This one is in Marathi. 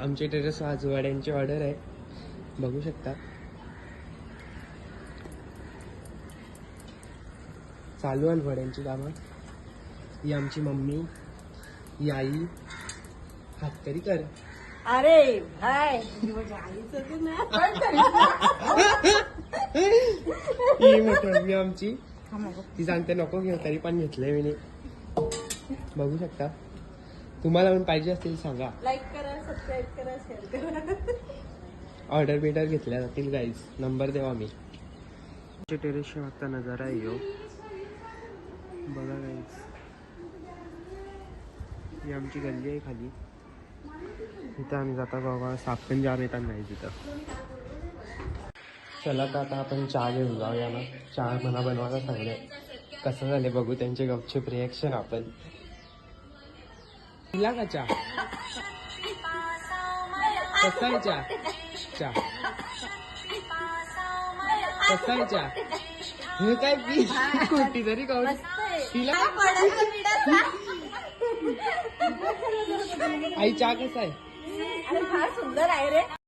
आमच्या टेरेस आज वड्यांची ऑर्डर आहे, बघू शकता. चालू आहे वड्यांची कामं. ही आमची मम्मी, ही आई. हात तरी कर. अरे भाई ही मोठी मम्मी आमची, ती सांगते नको घेऊ, तरी पण घेतलंय मी. बघू शकता. तुम्हाला पण पाहिजे असतील सांगा. लाईक करा, सबस्क्राईब करा, शेअर करा. ऑर्डर बिर्डर घेतल्या जातील गाईज, नंबर देवा मी. टेरेसच्या मागचा नजारा आहे यो, बघा गाईज. ही आमची गल्ली आहे खाली, इथं आम्ही जाता बाबा. साप पण जाम येतात नाही तिथं. चला तर आता आपण चहा घेऊन जाऊया ना. चहा मला बनवायला सांगले, कसं झाले बघू त्यांचे गपचूप रिॲक्शन. आपण पिला का चहा? कसा आहे चहा? चहा कसा आहे चहा? हे काय पी कोणती तरी गाव तिला. आई चहा कसा आहे? फार सुंदर आहे रे.